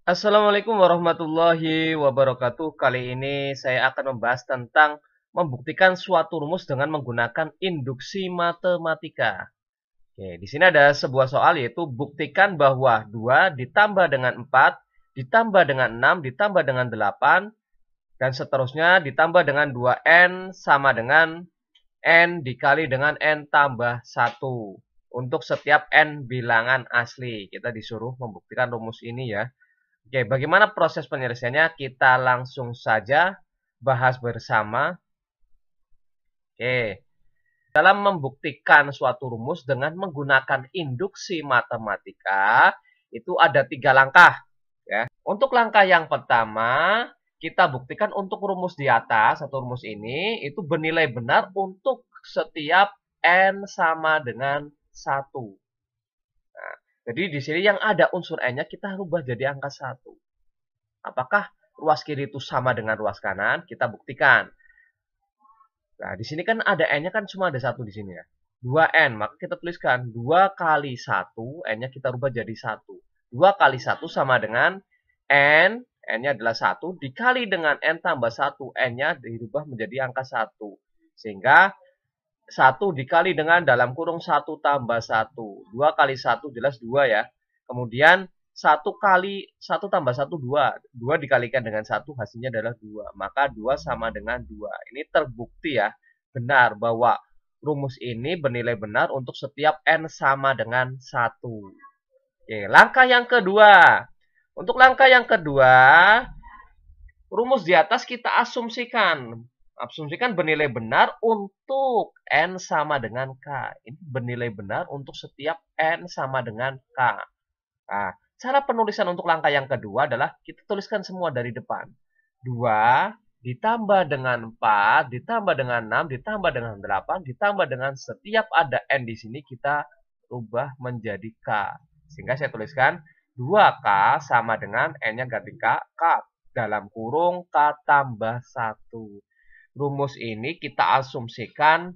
Assalamualaikum warahmatullahi wabarakatuh. Kali ini saya akan membahas tentang membuktikan suatu rumus dengan menggunakan induksi matematika. Oke, di sini ada sebuah soal yaitu buktikan bahwa 2 ditambah dengan 4 ditambah dengan 6 ditambah dengan 8 dan seterusnya ditambah dengan 2n sama dengan n dikali dengan n tambah 1 untuk setiap n bilangan asli. Kita disuruh membuktikan rumus ini ya. Oke, bagaimana proses penyelesaiannya? Kita langsung saja bahas bersama. Oke, dalam membuktikan suatu rumus dengan menggunakan induksi matematika, itu ada 3 langkah. Ya. Untuk langkah yang pertama, kita buktikan untuk rumus di atas, atau rumus ini, itu bernilai benar untuk setiap n sama dengan 1. Jadi di sini yang ada unsur n-nya kita rubah jadi angka 1. Apakah ruas kiri itu sama dengan ruas kanan? Kita buktikan. Nah, di sini kan ada n-nya kan cuma ada 1 di sini ya. 2n, maka kita tuliskan 2 kali 1, n-nya kita rubah jadi 1. 2 kali 1 sama dengan n, n-nya adalah 1, dikali dengan n tambah 1, n-nya dirubah menjadi angka 1. Sehingga 1 dikali dengan dalam kurung 1 tambah 1. 2 kali 1 jelas 2 ya. Kemudian 1 kali 1 tambah 1, 2. 2 dikalikan dengan 1 hasilnya adalah 2. Maka 2 sama dengan 2. Ini terbukti ya. Benar bahwa rumus ini bernilai benar untuk setiap n sama dengan 1. Oke, langkah yang kedua. Untuk langkah yang kedua, rumus di atas kita asumsikan. Asumsikan bernilai benar untuk n sama dengan k. Ini bernilai benar untuk setiap n sama dengan k. Nah, cara penulisan untuk langkah yang kedua adalah kita tuliskan semua dari depan. 2 ditambah dengan 4, ditambah dengan 6, ditambah dengan 8, ditambah dengan setiap ada n di sini kita ubah menjadi k. Sehingga saya tuliskan 2k sama dengan n-nya ganti k dalam kurung k tambah 1. Rumus ini kita asumsikan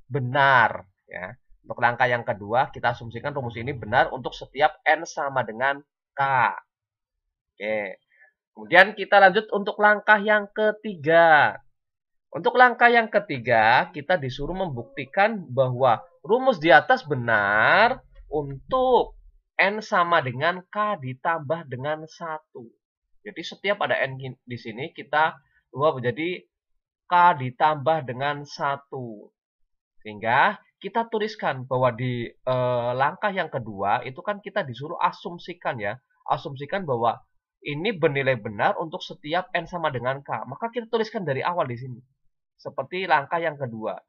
benar ya. Untuk langkah yang kedua kita asumsikan rumus ini benar untuk setiap n sama dengan k. Oke. Kemudian kita lanjut untuk langkah yang ketiga. Untuk langkah yang ketiga kita disuruh membuktikan bahwa rumus di atas benar untuk n sama dengan k ditambah dengan 1. Jadi setiap ada n di sini kita ubah menjadi k ditambah dengan 1. Sehingga kita tuliskan bahwa di langkah yang kedua itu kan kita disuruh asumsikan ya. Asumsikan bahwa ini bernilai benar untuk setiap n sama dengan k. Maka kita tuliskan dari awal di sini. Seperti langkah yang kedua.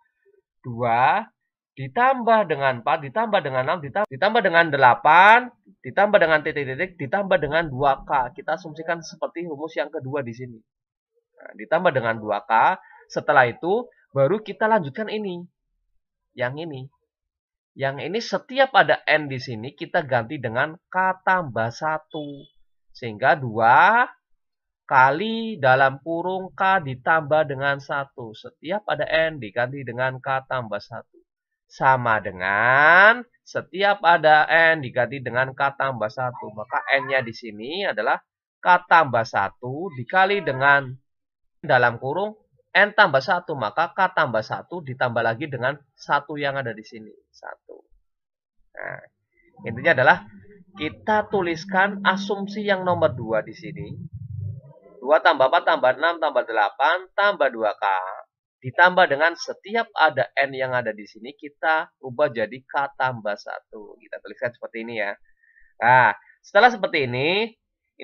2 ditambah dengan 4, ditambah dengan 6, ditambah dengan 8, ditambah dengan titik-titik, ditambah dengan 2k. Kita asumsikan seperti rumus yang kedua di sini. Nah, ditambah dengan 2k. Setelah itu baru kita lanjutkan ini. Yang ini. Yang ini setiap ada n di sini kita ganti dengan k tambah 1. Sehingga 2 kali dalam kurung k ditambah dengan 1. Setiap ada n diganti dengan k tambah 1. Sama dengan setiap ada n diganti dengan k tambah 1. Maka n-nya di sini adalah k tambah 1 dikali dengan dalam kurung n tambah 1. Maka k tambah 1 ditambah lagi dengan 1 yang ada di sini. 1. Nah, intinya adalah kita tuliskan asumsi yang nomor 2 di sini. 2 tambah 4 tambah 6 tambah 8 tambah 2k. Ditambah dengan setiap ada n yang ada di sini, kita ubah jadi k tambah 1. Kita tuliskan seperti ini ya. Nah, setelah seperti ini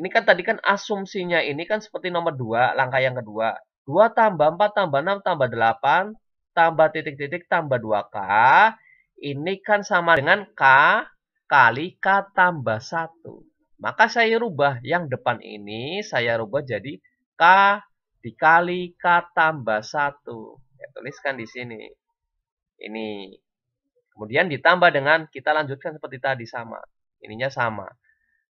kan tadi kan asumsinya ini kan seperti nomor 2, langkah yang kedua. 2 tambah 4 tambah 6 tambah 8 tambah titik-titik tambah 2k. Ini kan sama dengan k kali k tambah 1. Maka saya rubah yang depan ini, saya rubah jadi k dikali k tambah 1. Ya, tuliskan di sini. Ini. Kemudian ditambah dengan, kita lanjutkan seperti tadi sama. Ininya sama.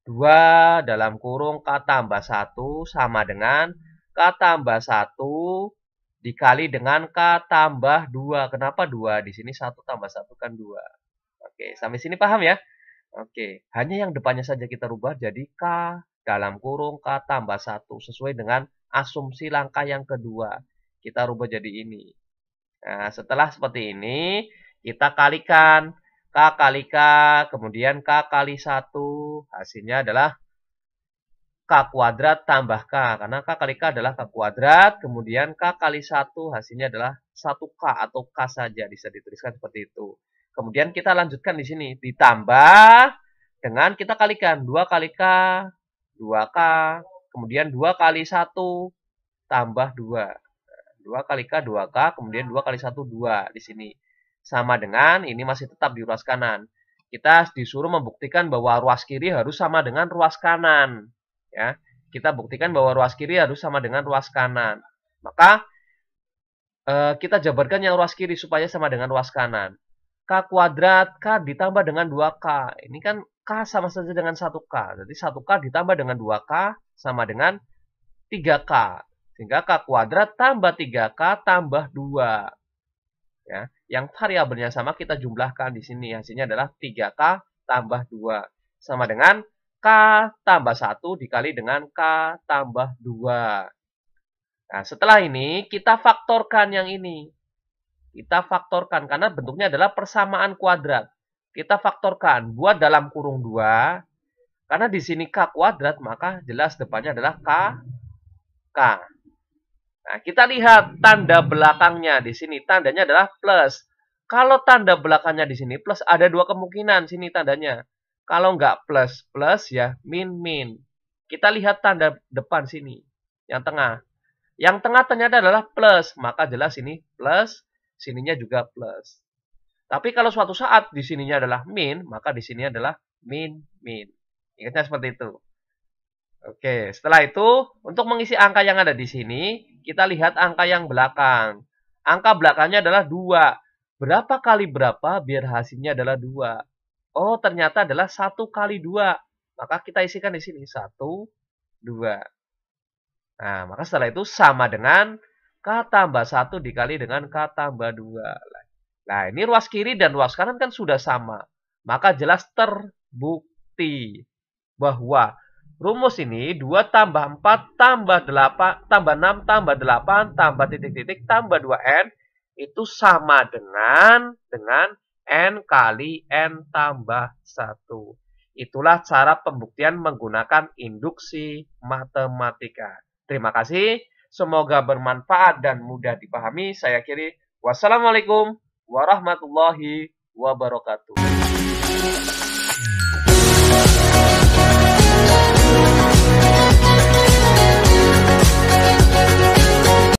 2 dalam kurung k tambah 1 sama dengan k tambah 1 dikali dengan k tambah 2. Kenapa 2? Di sini 1 tambah 1 kan 2. Oke, sampai sini paham ya? Oke, hanya yang depannya saja kita rubah jadi k dalam kurung K tambah 1 sesuai dengan asumsi langkah yang kedua. Kita rubah jadi ini. Nah, setelah seperti ini, kita kalikan. K kali K, kemudian K kali 1, hasilnya adalah K kuadrat tambah K. Karena K kali K adalah K kuadrat, kemudian K kali 1, hasilnya adalah 1K atau K saja. Bisa dituliskan seperti itu. Kemudian kita lanjutkan di sini. Ditambah dengan kita kalikan. 2 kali K, 2K, kemudian 2 kali 1, tambah 2. 2 kali K, 2K, kemudian 2 kali 1, 2 di sini. Sama dengan, ini masih tetap di ruas kanan. Kita disuruh membuktikan bahwa ruas kiri harus sama dengan ruas kanan. Ya, kita buktikan bahwa ruas kiri harus sama dengan ruas kanan. Maka, kita jabarkan yang ruas kiri supaya sama dengan ruas kanan. K kuadrat, K ditambah dengan 2K. Ini kan K sama saja dengan 1K. Jadi 1K ditambah dengan 2K sama dengan 3K. Sehingga K kuadrat tambah 3K tambah 2. Ya, yang variabelnya sama kita jumlahkan di sini. Hasilnya adalah 3K tambah 2. Sama dengan K tambah 1 dikali dengan K tambah 2. Nah, setelah ini kita faktorkan yang ini. Kita faktorkan karena bentuknya adalah persamaan kuadrat. Kita faktorkan. Buat dalam kurung 2. Karena di sini K kuadrat, maka jelas depannya adalah K. Nah, kita lihat tanda belakangnya di sini. Tandanya adalah plus. Kalau tanda belakangnya di sini plus, ada dua kemungkinan sini tandanya. Kalau nggak plus, plus ya min. Kita lihat tanda depan sini. Yang tengah. Yang tengah ternyata adalah plus. Maka jelas ini plus, sininya juga plus. Tapi kalau suatu saat di sininya adalah min, maka di sini adalah min. Ingatnya seperti itu. Oke, setelah itu untuk mengisi angka yang ada di sini, kita lihat angka yang belakang. Angka belakangnya adalah 2. Berapa kali berapa biar hasilnya adalah 2? Oh, ternyata adalah 1 kali 2. Maka kita isikan di sini 1, 2. Nah, maka setelah itu sama dengan K tambah 1 dikali dengan K tambah 2. Nah, ini ruas kiri dan ruas kanan kan sudah sama. Maka jelas terbukti bahwa rumus ini 2 tambah 4 tambah 8 tambah 6 tambah 8 tambah titik-titik tambah 2N itu sama dengan N kali N tambah 1. Itulah cara pembuktian menggunakan induksi matematika. Terima kasih. Semoga bermanfaat dan mudah dipahami. Saya akhiri. Wassalamualaikum warahmatullahi wabarakatuh.